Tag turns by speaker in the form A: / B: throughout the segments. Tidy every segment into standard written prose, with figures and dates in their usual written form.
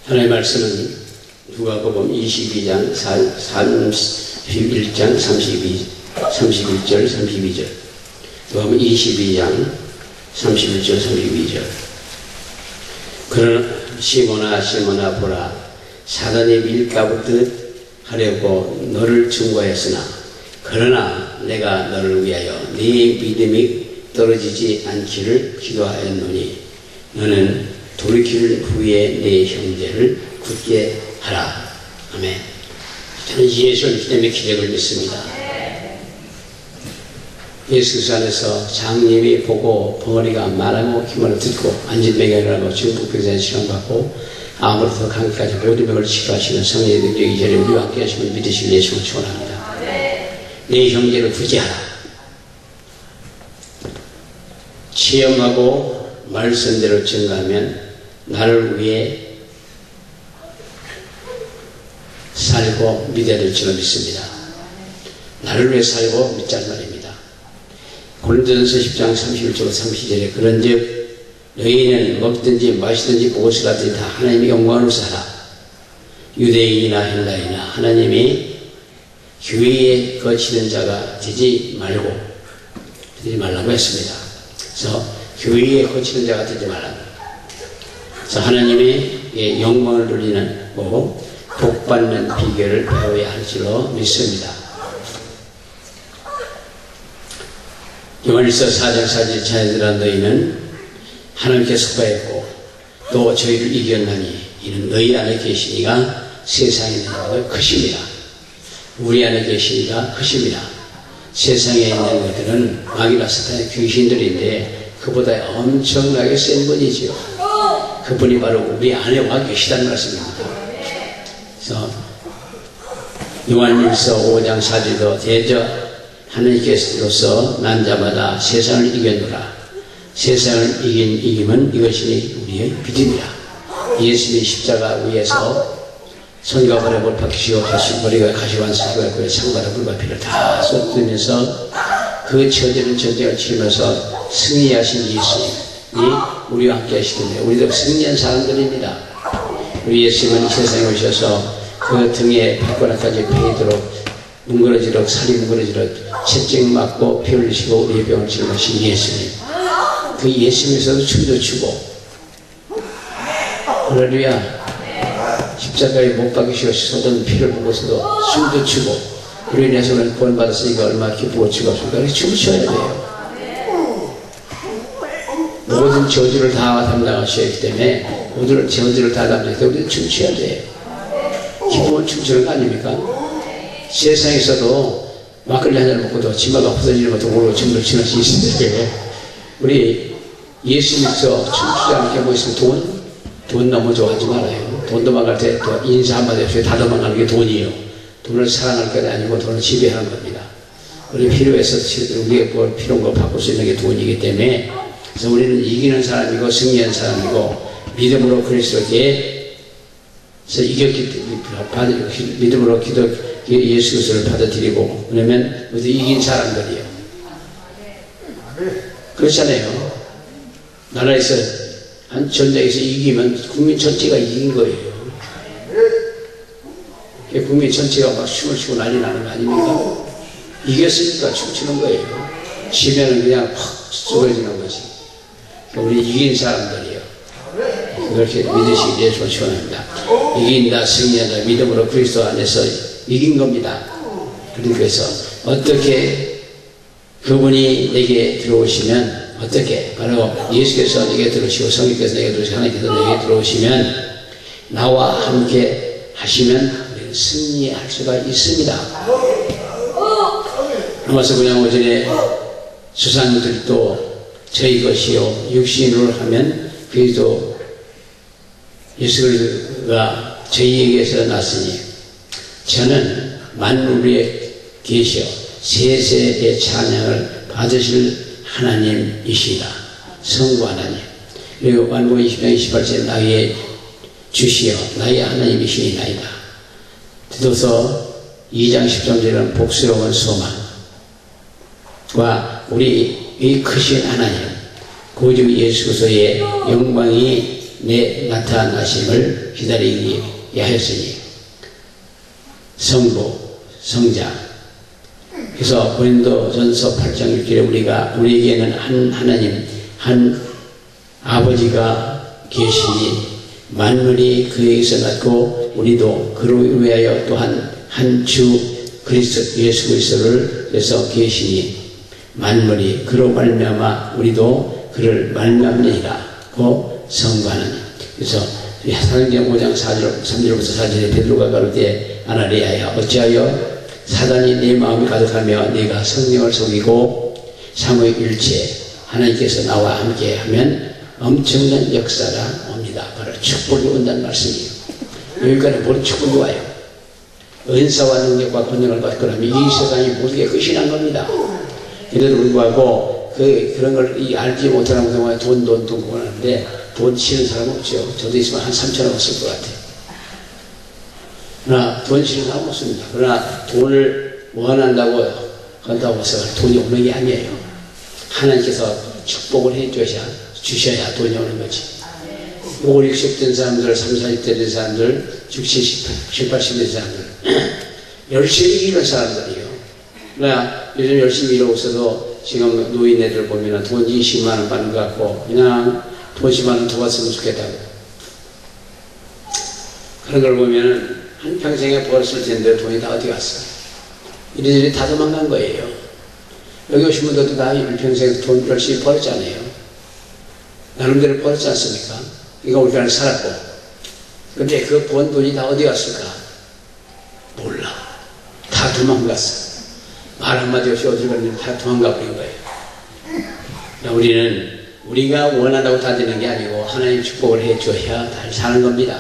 A: 하나님의 말씀은 누가복음 22장 31장 31절 32절 누가복음 22장 31절 32절 그러나 시몬아 보라 사단이 밀가부듯 하려고 너를 증거했으나 그러나 내가 너를 위하여 네 믿음이 떨어지지 않기를 기도하였노니 너는 돌이킬 후에 네 형제를 굳게 하라. 아멘. 저는 예수를 때문에 기적을 믿습니다. 예수 안에서 장님이 보고 벙어리가 말하고 기만을 듣고 안진병이라고 중풍병자의 치료받고 아무로부터 감기까지 모든 병을 치료하시는 성령의 능력이 이 자리에 우리와 함께 하시면 믿으실 예수를 축원합니다. 네 형제를 굳게 하라. 체험하고 말씀대로 증거하면 나를 위해 살고 믿어야 될 줄로 믿습니다. 나를 위해 살고 믿자는 말입니다. 고린도전서 10장 31절 32절에 그런즉 너희는 먹든지 마시든지 무엇을 하든지 다 하나님의 영광으로서 하라. 유대인이나 헬라인이나 하나님이 교회에 거치는 자가 되지 말라고 했습니다. 그래서 교회에 거치는 자가 되지 말라고. 그래서 하나님의 영광을 누리는 거 복받는 비결을 배워야 할 줄로 믿습니다. 요한일서 4장 4절 자녀들아 너희는 하나님께 속하였고 또 저희를 이겼나니 이는 너희 안에 계시니가 세상에 있는 것보다 크십니다. 우리 안에 계시니가 크십니다. 세상에 있는 것들은 마귀나 사탄의 귀신들인데 그보다 엄청나게 센 분이지요. 그분이 바로 우리 안에 와 계시다는 말씀입니다. 그래서 요한일서 5장 4절도 대저 하나님께로서 난 자마다 세상을 이겼노라. 세상을 이김은 이것이 우리의 믿음이라. 예수님이 십자가 위에서 손과 발에 못 박히시고 머리가 가시관 쓰시고 상바다 물과 피를 다 쏟으면서 그 처지는 전쟁을 치르면서 승리하신 예수님이 우리와 함께 하시기 때문에 우리도 승리한 사람들입니다. 우리 예수님은 이 세상에 오셔서 그 등에 발가락까지 베이도록 뭉그러지도록 살이 뭉그러지도록 채찍 맞고 피 흘리시고 우리의 병을 치료하신 예수님. 그 예수님에서도 춤도 추고 할렐루야. 십자가에 못 박이시고 쏟은 피를 보고서도 춤도 추고 우리 인해서 구원 받았으니까 얼마나 기쁘고 즐겁습니까? 춤을 춰야 돼요. 모든 저주를 다 담당하셔야 하기 때문에 모든 저주를 다 담당하기 때문에 우리는 춤춰야 돼요. 기쁨은 춤추는 거 아닙니까? 세상에서도 막걸리 한 잔을 먹고도 치마가 부서지는 것도 모르고 춤을 추는 수 있는데 우리 예수님께서 춤추지 않게 뭐 있으면 돈 너무 좋아하지 말아요. 돈 도망갈 때 또 인사 한마디 없이 다 도망가는 게 돈이에요. 돈을 사랑할 게 아니고 돈을 지배하는 겁니다. 우리 필요해서 우리의 필요한 거 바꿀 수 있는 게 돈이기 때문에 그래서 우리는 이기는 사람이고 승리한 사람이고 믿음으로 그리스도께 이겼기 때문에 믿음으로 예수 그리스도를 받아들이고 그러면 우리 이긴 사람들이에요. 그렇잖아요. 나라에서 한 전쟁에서 이기면 국민 전체가 이긴 거예요. 국민 전체가 막 춤을 추고 난리 나는 거 아닙니까? 이겼으니까 춤추는 거예요. 지면은 그냥 팍 쏘여지는 거지. 우리 이긴 사람들이에요. 그렇게 믿으시기 위해 조치원합니다. 이긴다, 승리한다, 믿음으로 그리스도 안에서 이긴 겁니다. 그래서 어떻게 그분이 내게 들어오시면 어떻게 바로 예수께서 내게 들어오시고 성령께서 내게 들어오시고 하나님께서 내게 들어오시면 나와 함께 하시면 우리는 승리할 수가 있습니다. 로마서 9장 5절에 수사님들도 저희 것이요 육신으로 하면 그리스도 예수 그리스도가 저희에게서 났으니 저는 만물에 계셔 세세의 찬양을 받으실 하나님이시다. 성부 하나님. 그리고 완복음 20장 28절에 나의 주시여 나의 하나님이시니이다. 디도서 2장 13절에는 복스러운 소망과 우리 이 크신 하나님 구주 예수 그리스도의 영광이 내 나타나심을 기다리게 하였으니 성부, 성자. 그래서 고린도전서 8장 6절에 우리에게는 한 하나님, 한 아버지가 계시니 만물이 그에게서 났고 우리도 그로 위하여 또한 한 주 그리스도 예수 그리스도를 그래서 계시니 만물이 그로 말미암아 우리도 그를 말미암느니라고 선고하느니. 그래서 사도행전 5장 4절 3절부터 4절에 베드로가 가로되 아나니아야 어찌하여 사단이 네 마음이 가득하며 네가 성령을 속이고 사무의 일체 하나님께서 나와 함께 하면 엄청난 역사가 옵니다. 바로 축복이 온다는 말씀이에요. 여기까지 모든 축복이 와요. 은사와 능력과 권능을 받고 나면 이 세상이 모든 게 끝이 난 겁니다. 그래도 불구하고 그런 걸 알지 못하는 동안에 돈 하는데 돈 치는 사람 없죠. 저도 있으면 한 3,000원 쓸 것 같아요. 그러나 돈 치는 사람 없습니다. 그러나 돈을 원한다고 한다고 해서 돈이 오는 게 아니에요. 하나님께서 축복을 주셔야 돈이 오는 거지. 5, 60 된 사람들, 3, 40대 된 사람들, 70, 80 된 사람들 열심히 일하는 사람들이에요. 그러나 요즘 열심히 일하고 있어도 지금 노인네들 보면 돈 20만 원 받는 것 같고 그냥 돈 10만 원 더 받으면 좋겠다고. 그런 걸 보면 한평생에 벌었을 텐데 돈이 다 어디 갔어? 이리저리 다 도망간 거예요. 여기 오신 분들도 다 일평생 돈 열심히 벌었잖아요. 나름대로 벌었지 않습니까? 이거 우리 안에 살았고. 근데 그 번 돈이 다 어디 갔을까? 몰라. 다 도망갔어. 말 한마디 없이 어디 갔는지 다 도망가 버린 거예요. 우리는 우리가 원한다고 다 되는 게 아니고 하나님 축복을 해줘야 다 사는 겁니다.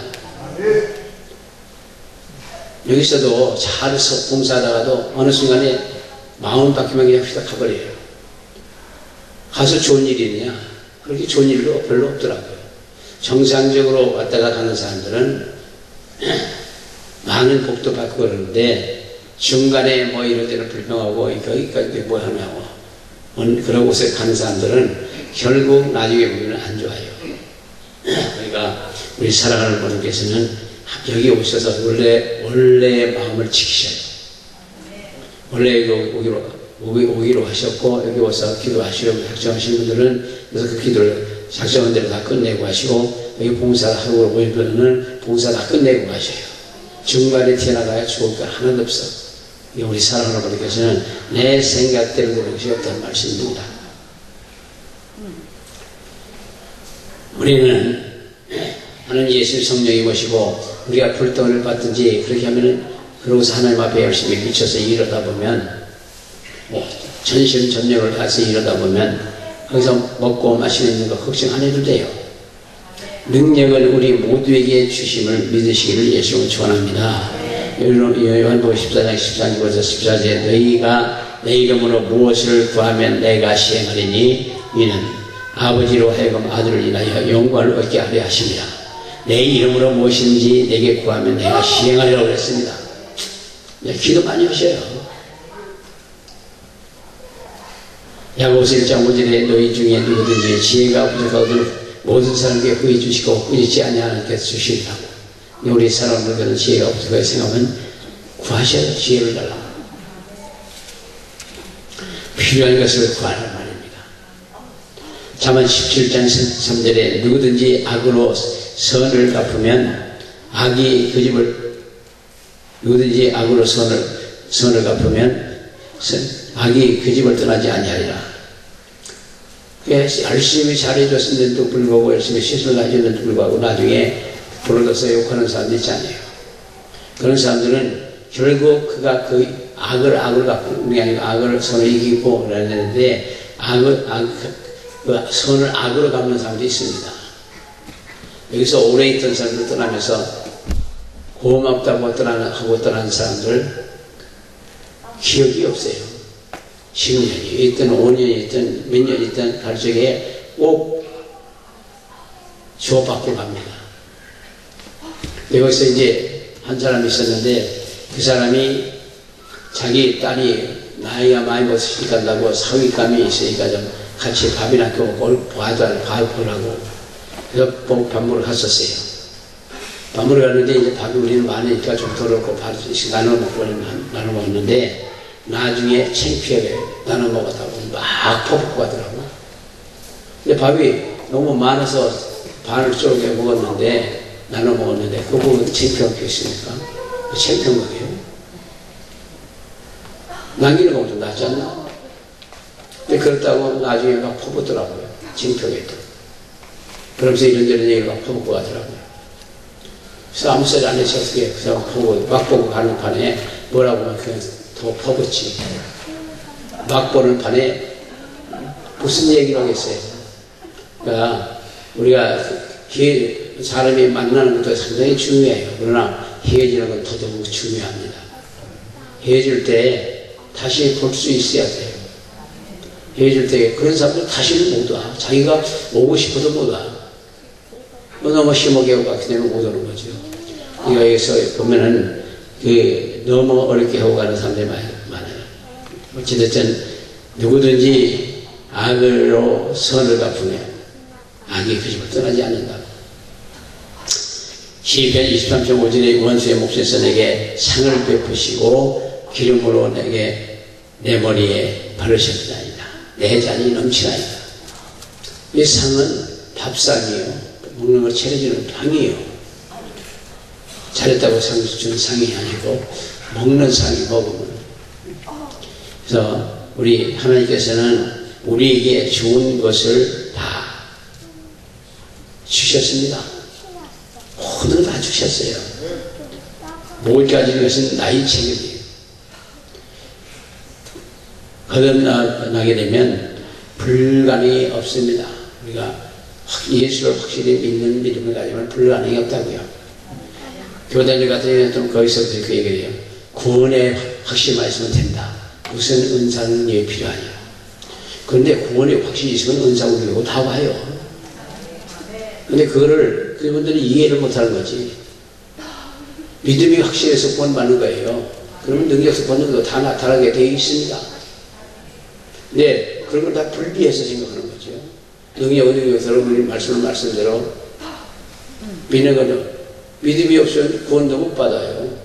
A: 여기서도 잘 봉사하다가도 어느 순간에 마음 바뀌면 그냥 휘다 가버려요. 가서 좋은 일이 있냐? 그렇게 좋은 일도 별로 없더라고요. 정상적으로 왔다가 가는 사람들은 많은 복도 받고 그러는데 중간에 뭐 이런 데는 불평하고 거기까지 뭐 하냐고 그런 곳에 가는 사람들은 결국 나중에 보면 안 좋아요. 그러니까 우리 사랑하는 분께서는 여기 오셔서 원래의 마음을 지키셔요. 원래 오기로 하셨고 여기 와서 기도하시려고 작정하신 분들은 그래서 그 기도를 작정한 대로 다 끝내고 하시고 여기 봉사하고 오신 분들은 봉사 다 끝내고 가셔요. 중간에 튀어나가야 좋을 거 하나도 없어. 우리 사랑하는 분께서는 내 생각대로 되는 것이 없다는 말씀입니다. 우리는 하나님 예수 성령이 모시고 우리가 불덩이를 받든지 그렇게 하면은 그러고서 하나님 앞에 열심히 미쳐서 일하다 보면 전심전력을 다해서 일하다 보면 거기서 먹고 마시는 거 걱정 안 해도 돼요. 능력을 우리 모두에게 주심을 믿으시기를 예수님은 축원합니다. 요한복음 14장 13절에서 14절에 너희가 내 이름으로 무엇을 구하면 내가 시행하리니 이는 아버지로 하여금 아들을 인하여 영광을 얻게 하려 하십니다. 내 이름으로 무엇인지 내게 구하면 내가 시행하리라고 그랬습니다. 기도 많이 하셔요. 야고보서 1장 5절에 너희 중에 누구든지 지혜가 부족하거든 모든 사람에게 후히 주시고 꾸짖지 아니하는 께서 주시리라고. 우리 사람들은 지혜가 부족하게 생각하면 구하셔야 지혜를 달라고. 필요한 것을 구하란 말입니다. 잠언 17장 3절에 누구든지 악으로 선을 갚으면 누구든지 악으로 선을 갚으면 악이 그 집을 떠나지 아니하리라. 열심히 잘해줬는데도 불구하고 열심히 시설을 해줬는데도 불구하고 나중에 불러서 욕하는 사람도 있잖아요. 그런 사람들은 결국 그가 그 악을 갚는 게 아니고 악을 선을 이기고 그러는데 그 선을 악으로 갚는 사람도 있습니다. 여기서 오래 있던 사람들 떠나면서 고맙다고 떠나는 사람들 기억이 없어요. 10년이 있든 5년이 있든 몇 년이 있든 갈 적에 꼭 주고받고 갑니다. 여기서 이제 한 사람이 있었는데 그 사람이 자기 딸이 나이가 많이 먹으니까 간다고 사위감이 있으니까 좀 같이 밥이나 먹고 봐보라고 그래서 밥 먹으러 갔었어요. 밥 먹으러 갔는데 이제 밥이 우리는 많으니까 좀 덜었고 밥씩 나눠 먹었는데 나중에 창피하게 나눠 먹었다고 막 퍼붓고 가더라고. 근데 밥이 너무 많아서 반을 쪼개 먹었는데 나눠 먹었는데 그거 보면 창피한 게 있습니까? 창피한 거예요. 남기는 것도 낫지 않나? 근데 그렇다고 나중에 막 퍼붓더라고요. 창피하게 또. 그러면서 이런저런 얘기를 막 퍼붓고 가더라고요. 그래서 아무 소리 안 해서 어떻게 그 사람 막 보고 가는 판에 뭐라고 하면 그냥 더 퍼붓지. 막 보는 판에 무슨 얘기를 하겠어요? 그러니까 우리가 사람이 만나는 것도 상당히 중요해요. 그러나 헤어지는 건 더더욱 중요합니다. 헤어질 때 다시 볼 수 있어야 돼요. 헤어질 때 그런 사람들 다시는 못 와. 자기가 오고 싶어도 못 와. 너무 심하게 하고 갔기 때문에 못 오는 거죠. 우리가 여기서 보면은 너무 어렵게 하고 가는 사람들이 많아요. 어찌됐든 누구든지 악으로 선을 갚으면 악이 그 집을 떠나지 않는다. 시편 23.5절에 원수의 몫에서 내게 상을 베푸시고 기름으로 내게 내 머리에 바르셨나이다. 내 잔이 넘치나이다. 이 상은 밥상이에요. 먹는 걸 차려주는 방이에요. 잘했다고 상 주는 상이 아니고 먹는 상이 먹으면. 그래서 우리 하나님께서는 우리에게 좋은 것을 다 주셨습니다. 모든 다 주셨어요. 뭘 가지는 것은 나의 책임이에요. 거듭나게 되면 불가능이 없습니다. 우리가 예수를 확실히 믿는 믿음을 가지면 불가능이 없다고요. 교단들 같은 경우는 거기서 그렇게 얘기해요. 구원의 확신만 있으면 된다. 무슨 은사는 예 필요하냐. 그런데 구원의 확신이 있으면 은사 우리고 다 와요. 근데 그거를 그분들이 이해를 못하는 거지. 믿음이 확실해서 구원받는 거예요. 그러면 능력서 받는 것도 다 나타나게 되어 있습니다. 근데 그런 걸 다 분리해서 생각하는 거죠. 능력서 여러분이 말씀대로 믿는 거는 믿음이 없으면 구원도 못 받아요.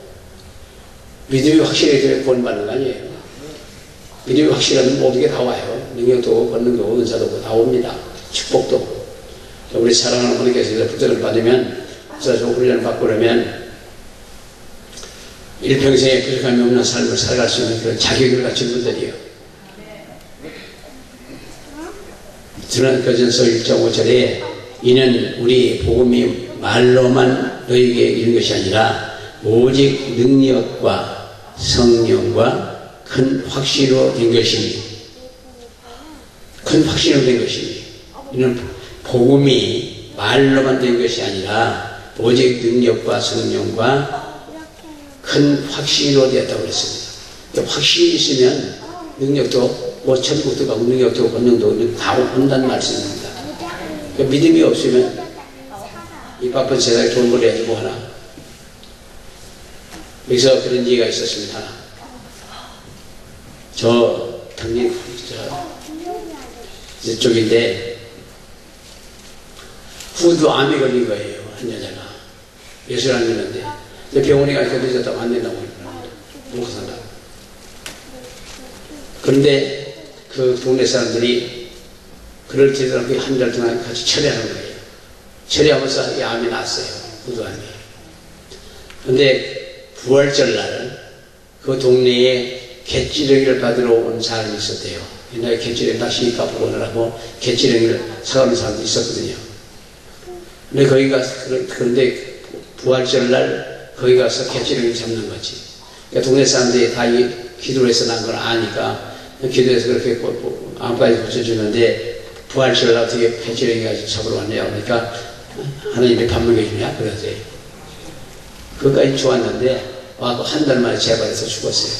A: 믿음이 확실해야 구원받는 거 아니에요. 믿음이 확실하면 모든 게 다 와요. 능력도 오고 권능도 오고 은사도 오고 다 옵니다. 축복도 오고. 우리 사랑하는 분께서 부탁을 받으면 그래서 훈련을 받고 그러면 일평생에 부족함이 없는 삶을 살아갈 수 있는 그런 자격을 갖춘 분들이에요. 드러난서전서 1.5절에 이는 우리 복음이 말로만 너희에게 이른 것이 아니라 오직 능력과 성령과 큰 확신으로 된 것이니 큰 확신으로 된 것이니 이는 복음이 말로만 된 것이 아니라 오직 능력과 성령과 큰 확신으로 되었다고 그랬습니다. 확신이 있으면 능력도 천국도 가고 능력도 권능도 다 온다는 말씀입니다. 믿음이 없으면 이 바쁜 세상에 돈 벌어야지 뭐 하나. 여기서 그런 얘기가 있었습니다. 저 당진 이쪽인데 후두암에 걸린 거예요. 한 여자가 예술 안 되는데 병원에 가니까 늦었다고 안 된다고 못 산다고. 그런데 그 동네 사람들이 그럴 때도 한 달 동안 같이 처리하는 거예요. 처리하면서 이 암이 났어요. 후두암이. 그런데 부활절날 그 동네에 갯지렁이를 받으러 온 사람이 있었대요. 옛날에 갯지렁이 다시 갚고 오느라고 갯지렁이를 사가는 사람도 있었거든요. 근데 그런데 부활절날 거기 가서 갯지렁이 잡는 거지. 그러니까 동네 사람들이 다 기도를 해서 난 걸 아니까 기도해서 그렇게 암까지 고쳐주는데 부활절날 어떻게 갯지렁이가 잡으러 왔냐 그러니까 하나님이 밥 먹여주냐 그러세요. 그것까지 좋았는데 와서 한 달 만에 재발해서 죽었어요.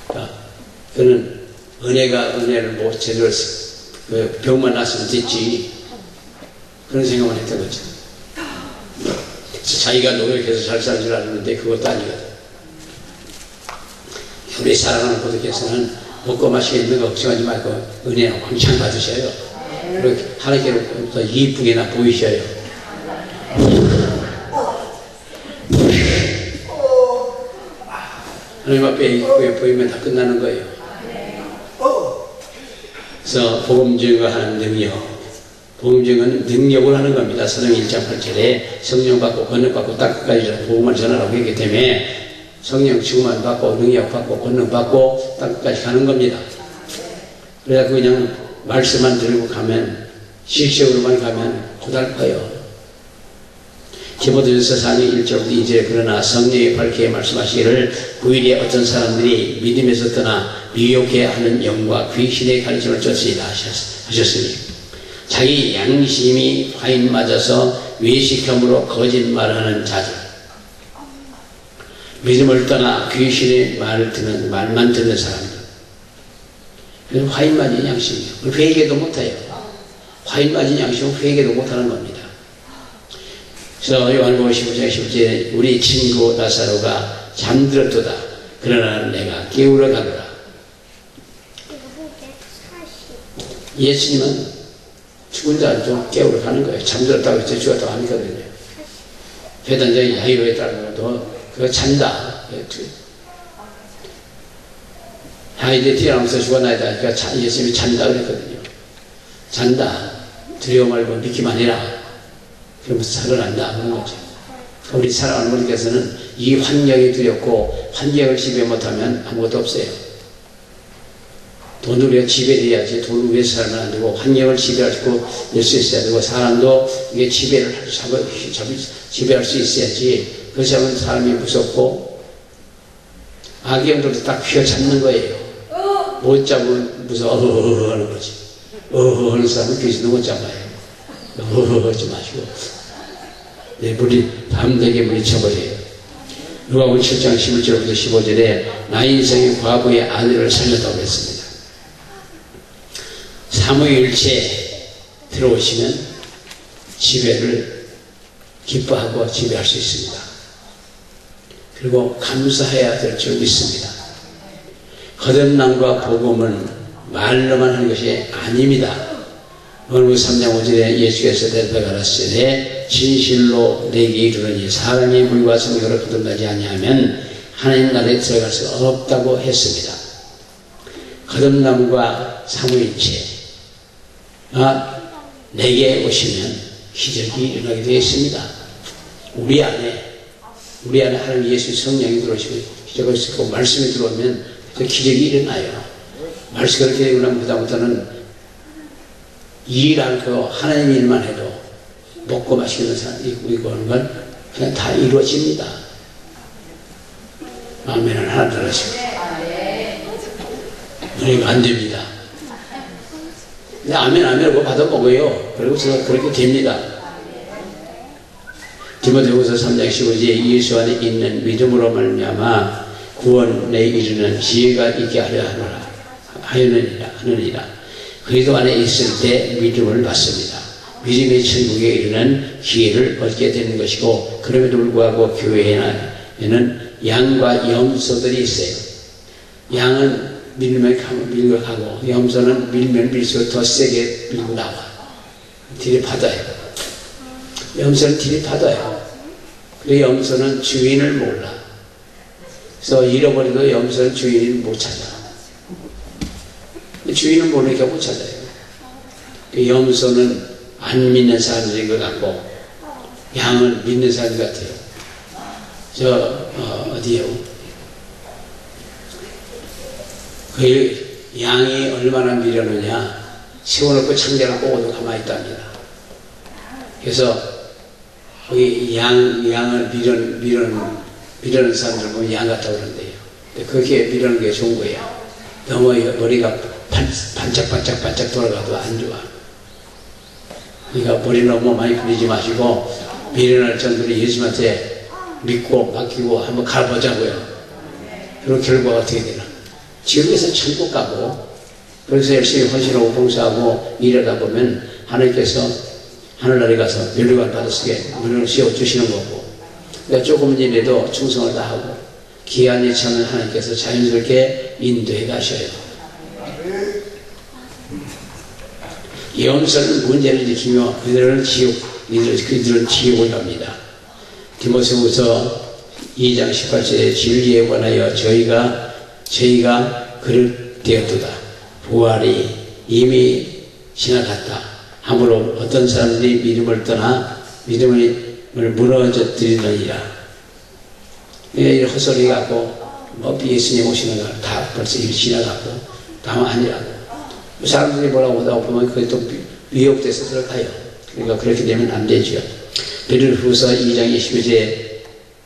A: 그러니까 그는 은혜를 뭐 제대로 병만 났으면 됐지 그런 생각만 했던 거죠. 자기가 노력해서 잘 사는 줄 알았는데 그것도 아니거든. 우리 사랑하는 분들께서는 먹고 마시고 있는 거 걱정하지 말고 은혜 왕창 받으셔요. 그렇게 하나님께로부터 이쁘게나 보이셔요. 하나님 앞에 이쁘게 보이면 다 끝나는 거예요. 그래서 복음 증거하는 능력, 복음 증거는 능력을 하는 겁니다. 사도행 1장 8절에 성령 받고 권능 받고 땅끝까지 복음을 전하라고 했기 때문에 성령 지구만 받고 능력 받고 권능 받고 땅끝까지 가는 겁니다. 그래야 그냥 말씀만 들고 가면, 실적으로만 가면 고달파요. 디모데전서 4장 1절부터 2절에 그러나 성령이 밝게 말씀하시기를 부일에 어떤 사람들이 믿음에서 떠나 미혹해 하는 영과 귀신의 가르침을 쫓으리라 하셨으니 자기 양심이 화인 맞아서 외식함으로 거짓말하는 자들, 믿음을 떠나 귀신의 말만 듣는 사람들, 그래서 화인 맞은 양심이에요. 회개도 못해요. 화인 맞은 양심은 회개도 못하는 겁니다. 그래서 요한복음 15장 10절에 우리 친구 나사로가 잠들었도다. 그러나 내가 깨우러 가노라. 예수님은 죽은 자를 좀 깨우러 가는 거예요. 잠들었다고 해서 죽었다고 하니거든요. 회단장이 야이로에 따르고도 그거 잔다. 이제 뛰어나면서 죽어나이다 하니까 예수님이 잔다 그랬거든요. 잔다. 두려워 말고 믿기만 해라. 그러면서 살아난다 그런 거죠. 우리 사랑하는 분께서는 이 환경이 두렵고 환경을 지배 못하면 아무것도 없어요. 돈을 위해 지배해야지. 돈을 위해서 살면 안 되고 환경을 지배할 수 있어야 되고 사람도 이게 지배할 수 있어야지. 그렇지 않으면 사람이 무섭고 아기 형들도 딱 휘어잡는 거예요. 못 잡으면 무서워 하는 거지. 하는 사람은 귀신도 못 잡아요. 하지 마시고 밤되게 물리쳐버려요. 누가복음 7장 11절부터 15절에 나인성이 과부의 아내를 살렸다고 했습니다. 삼위일체 들어오시면 지배를 기뻐하고 지배할 수 있습니다. 그리고 감사해야 될 줄 믿습니다. 거듭남과 복음은 말로만 하는 것이 아닙니다. 오늘 3장 5절에 예수께서 대답하시되 진실로 내게 이르노니 사람이 물과 성령으로 거듭나지 아니하면 하나님 나라에 들어갈 수가 없다고 했습니다. 거듭남과 삼위일체가 내게 오시면 기적이 일어나게 되어 있습니다. 우리 안에 하나님 예수 성령이 들어오시고 기적을 쓰고 말씀이 들어오면 기적이 일어나요. 말씀이 그렇게 일어나면 그다음부터는 일 않고 하나님 일만 해도 먹고 마시는 사람 이거 하는 건 그냥 다 이루어집니다. 아멘을 하나 더 하시고 그러니까 안 됩니다. 근데 아멘하고 받아 먹어요. 그리고 그렇게 됩니다. 디모데후서 3장 15절에 예수 안에 있는 믿음으로 말미암아 구원에 이르는 지혜가 있게 하느니라. 그리스도 안에 있을 때 믿음을 받습니다. 믿음이 천국에 이르는 기회를 얻게 되는 것이고 그럼에도 불구하고 교회에는 양과 염소들이 있어요. 양은 밀고 가고 염소는 밀면 밀수록 더 세게 밀고 나와. 들이받아요. 염소는 들이받아요. 그리고 염소는 주인을 몰라. 그래서 잃어버려도 염소는 주인을 못 찾아. 주인은 모르니까 못 찾아요. 염소는 안 믿는 사람들인 것 같고 양은 믿는 사람 같아요. 어디요? 그 양이 얼마나 미련하냐. 세워놓고 창자를 꼬고도 가만히 있답니다. 그래서 거기 양을 미련한 사람들 보면 양 같다고 그러는데요. 그렇게 미련한 게 좋은 거예요. 너무 머리가 반짝반짝 돌아가도 안 좋아. 그러니까 머리 너무 많이 굴리지 마시고 미련할 정도로 예수님한테 믿고 맡기고 한번 가보자고요. 그리고 결과가 어떻게 되나. 지금에서 천국 가고 그래서 열심히 헌신하고 봉사하고 일하다 보면 하나님께서 하늘나라에 가서 면류관 받으시게 물을 씌워주시는 거고 그러니까 조금이라도 충성을 다하고 기한이 차면 하나님께서 자연스럽게 인도해 가셔요. 예언서는 문제를 일으키며 그들은 지옥을 갑니다. 디모데후서 2장 18절에 진리에 관하여 저희가 그릇되었도다. 부활이 이미 지나갔다. 아무로 어떤 사람들이 믿음을 떠나 믿음을 무너뜨리느니라. 이런 헛소리 갖고 예수님 오시는 거 다 벌써 이미 지나갔고 다만 아니라고. 사람들이 뭐라고 하다 보면 그게 또 미혹돼서 들어가요. 그러니까 그렇게 되면 안 되죠. 베드로후서 2장 22절에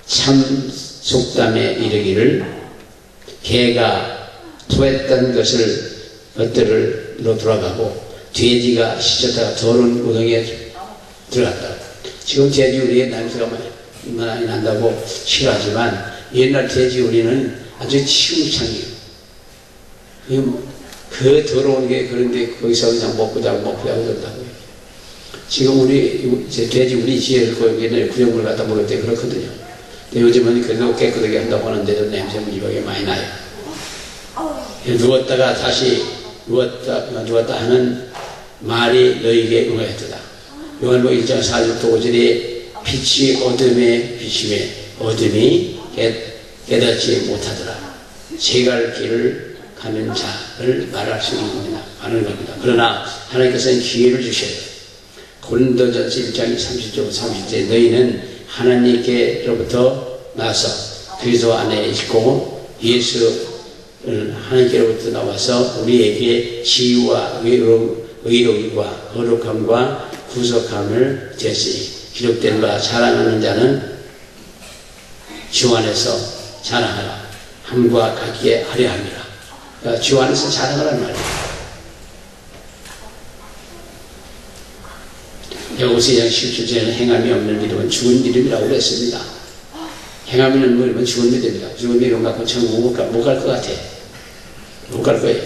A: 참 속담에 이르기를 개가 토했던 것들로 돌아가고 돼지가 씻었다가 더러운 구덩이에 들어갔다. 지금 돼지우리의 냄새가 많이 난다고 싫어하지만 옛날 돼지우리는 아주 치움창이에요. 그 더러운 게 그런데 거기서 그냥 먹고 자고 그런다고요. 지금 돼지 우리 지혜를 옛날에 구역물 갖다 먹을 때 그렇거든요. 근데 요즘은 그래도 깨끗하게 한다고 하는데도 냄새 무지하게 많이 나요. 누웠다가 다시 누웠다 하는 말이 너에게 응하였도다. 요한복음 1장 4절부터 5절에 빛이 어둠에 비침에 어둠이 깨닫지 못하더라. 제갈 길을 가는 자를 말할 수 있습니다. 가는 겁니다. 그러나 하나님께서는 기회를 주셔요. 고린도전서 1장 30절 30절 너희는 하나님께로부터 나서 그리스도 안에 있고 예수는 하나님께로부터 나와서 우리에게 지위와 의로움과 거룩함과 구속함을 jes으니 기록된 바 자랑하는 자는 주 안에서 자랑하라. 함과 같게 하려 함이라. 그러니까 주 안에서 자랑하라는 말이에요. 야고보서 2장 17절에는 행함이 없는 믿음은 죽은 믿음이라고 그랬습니다. 행함이 없는 믿음은 죽은 믿음이다. 죽은 믿음 갖고 천국 못 갈 것 같아. 못 갈 거예요.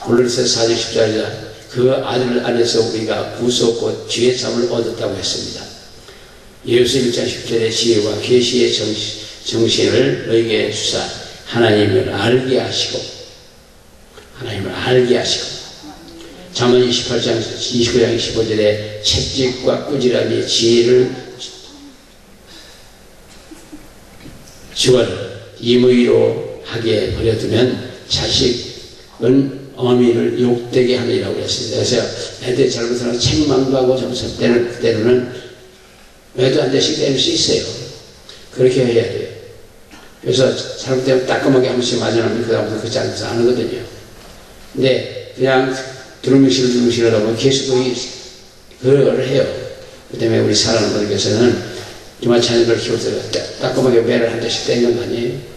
A: 골로새서 4장 10절에 그 아들 안에서 우리가 구속 지혜 참을 얻었다고 했습니다. 예수서 1장 10절에 지혜와 계시의 정신을 너희에게 주사 하나님을 알게 하시고 잠언 29장 25절에 채찍과 꾸지람이 지혜를 주어를 임의로 하게 버려두면 자식은 어미를 욕되게 하느라고 했습니다. 그래서 애들 잘못하면 책망도 하고 때로는 왜도 안 되씩 때릴 수 있어요. 그렇게 해야 돼요. 그래서 잘못되면 따끔하게 한 번씩 맞아놓으면 그 다음부터 그 잘못을 안 하거든요. 근데 그냥 두루뭉실 하다 보면 계속 그걸 해요. 그 때문에 우리 사랑하는 분들께서는 정말 자녀들 키울 때 따끔하게 매를 한 대씩 때리는 거 아니에요?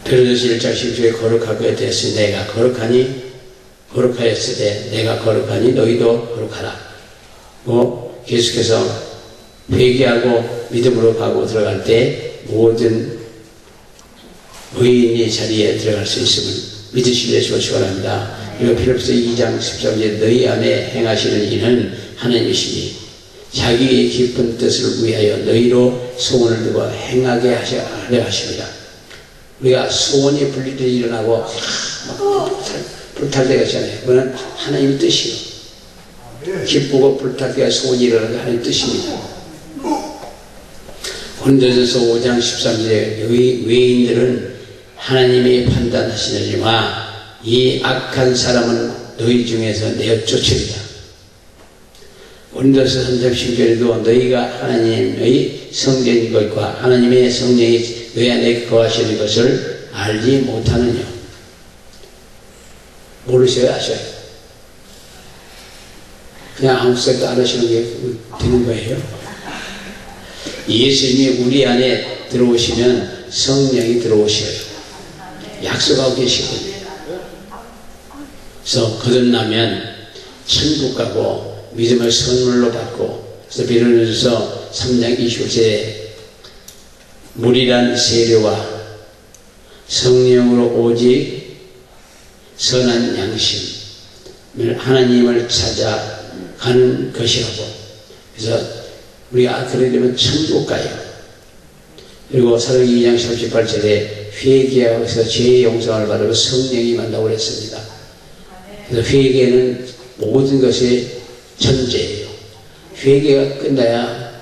A: 베드로전서 1장 10절에 거룩할 것에 대해서 내가 거룩하였을 때 내가 거룩하니 너희도 거룩하라. 계속해서 회개하고 믿음으로 가고 들어갈 때 모든 의인이 자리에 들어갈 수 있음을 믿으시기를 축원합니다. 그리고 필립보서 2장 13절에 너희 안에 행하시는 이는 하나님이시니 자기의 깊은 뜻을 위하여 너희로 소원을 두고 행하게 하려 하십니다. 우리가 소원이 분리되어 일어나고 불탈 때가 있잖아요. 그거는 하나님의 뜻이요. 기쁘고 불탈 때가 소원이 일어나는 게 하나님의 뜻입니다. 고린도전서 5장 13절에 외인들은 하나님이 판단하시느니와 이 악한 사람은 너희 중에서 내어 쫓으리라. 고린도전서 3장 10절에도 너희가 하나님의 성전인 것과 하나님의 성령이 너희 안에 거하시는 것을 알지 못하느냐. 모르셔야 아셔요. 그냥 아무 생각도 안 하시는 게 되는 거예요. 예수님이 우리 안에 들어오시면 성령이 들어오셔요. 약속하고 계시거든요. 그래서 거듭나면 천국 가고 믿음을 선물로 받고, 그래서 베드로전서 3장 25절에 물이란 세례와 성령으로 오직 선한 양심을 하나님을 찾아가는 것이라고. 그래서 우리가 그러게 되면 천국 가요. 그리고 사도행전 2장 38절에 회개하고 죄의 용서를 받으면 성령이 만나고 그랬습니다. 그래서 회개는 모든 것이 전제예요. 회개가 끝나야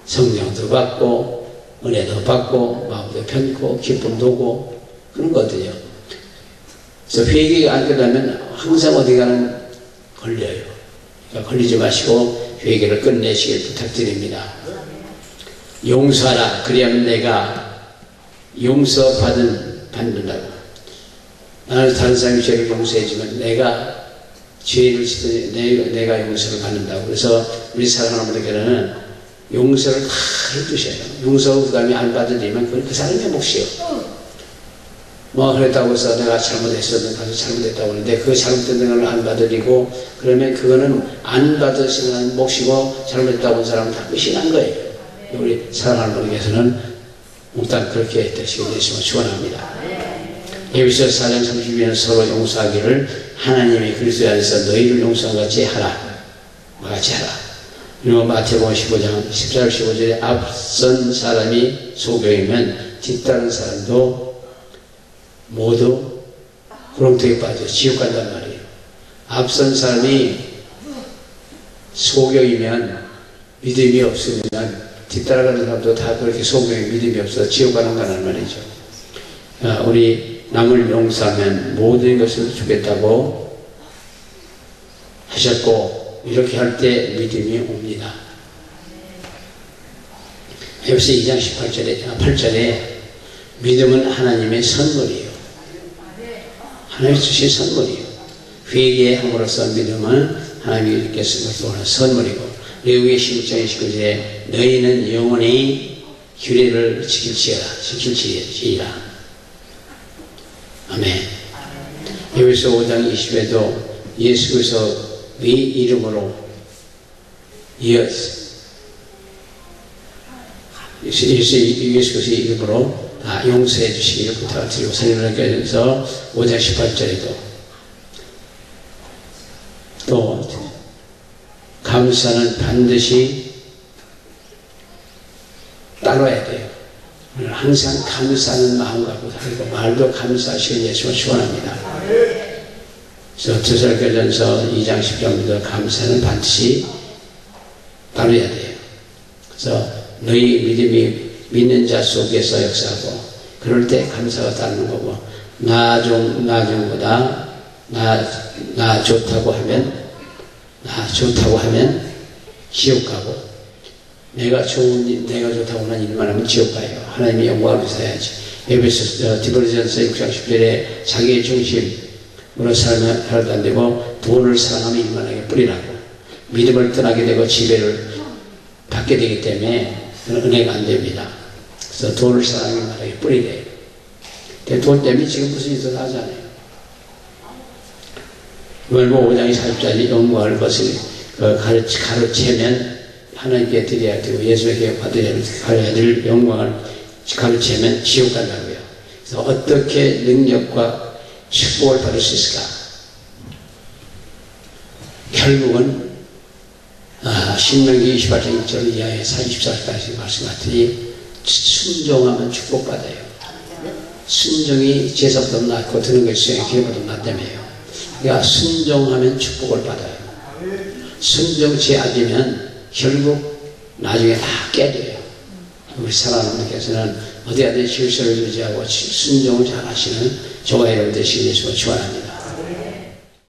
A: 성령도 받고 은혜도 받고 마음도 편고 기쁨도 오고 그런 거거든요. 그래서 회개가 안 끝나면 항상 어디 가는 걸려요. 그러니까 걸리지 마시고 회개를 끝내시길 부탁드립니다. 용서하라. 그리하면 내가 받는다고. 나는 다른 사람이 죄를 용서해주면 내가 죄를 짓더니 내가 용서를 받는다고. 그래서 우리 사랑하는 분들께는 용서를 다 해주셔요. 용서 그 다음에 안 받으려면 그 사람의 몫이요. 뭐 그랬다고 해서 내가 잘못했었는데 가서 잘못했다고 하는데 그 잘못된 걸 안 받으리고 그러면 그거는 안 받으시는 몫이고 잘못했다고 한 사람은 다 끝이 난 거예요. 우리 사랑하는 분께서는 일단 그렇게 되시길 예수님을 축원합니다. 에베소 4장 32년 서로 용서하기를 하나님이 그리스도 안에서 너희를 용서한 같이 하라. 같이 하라. 그리고 마태복음 15장 14절 15절에 앞선 사람이 소경이면 뒤따른 사람도 모두 구렁텅이에 빠져 지옥 간단 말이에요. 앞선 사람이 소경이면 믿음이 없으면 뒤따라가는 사람도 다 그렇게 소경이 믿음이 없어서 지옥 가는 거란 말이죠. 우리 남을 용서하면 모든 것을 주겠다고 하셨고 이렇게 할 때 믿음이 옵니다. 에베소 2장 8절에 믿음은 하나님의 선물이에요. 하나님이 주신 선물이에요. 회개함으로써 믿음은 하나님이 이렇게 쓰는 선물이고 레위기 16장 29절에 너희는 영원히 규례를 지킬지어라. 아멘. 에베소 5장 20에도 예수 그리스도의 이름으로 예수 그리스도의 이름으로 다 용서해 주시기를 부탁을 드리고 성령께서 5장 18절에도 또 감사는 반드시 따라야 돼요. 항상 감사하는 마음 갖고 살고 말도 감사하시는 예수를 축원합니다. 그래서 데살로니가전서 2장 10절부터 감사는 반드시 따라야 돼요. 그래서 너희 믿음이 믿는 자 속에서 역사하고 그럴 때 감사가 따르는 거고 나 중보다 나 좋다고 하면 지옥 가고 내가 좋다고 하는 일만 하면 지옥 가요. 하나님의 영광을 위해서야지. 에베소 디모데전서 6장 10절에 자기의 중심으로 살아도 안 되고 돈을 사랑하면 일만하게 뿌리라고. 믿음을 떠나게 되고 지배를 받게 되기 때문에 은혜가 안 됩니다. 그래서 돈을 사랑하면 일만하게 뿌리래요. 근데 돈 때문에 지금 무슨 일도 하잖아요. 월보 5장 40절에 영광을 것을 가르치면 하나님께 드려야 되고 예수에게 받아야 될 영광을 가르치면 지옥 간다고요. 그래서 어떻게 능력과 축복을 받을 수 있을까? 결국은 신명기 28장 1절 이하의 44절까지 말씀 같으니 순종하면 축복받아요. 순종이 제사보다 낫고 드는 것이 기회보다 낫다며요. 그러니까 순종하면 축복을 받아요. 순종치 않으면 결국 나중에 다 깨져요. 우리 사랑하는 분께서는 어디 어디 질서를 유지하고 순종을 잘 하시는 저와 여러분 되시길 예수가 축원합니다.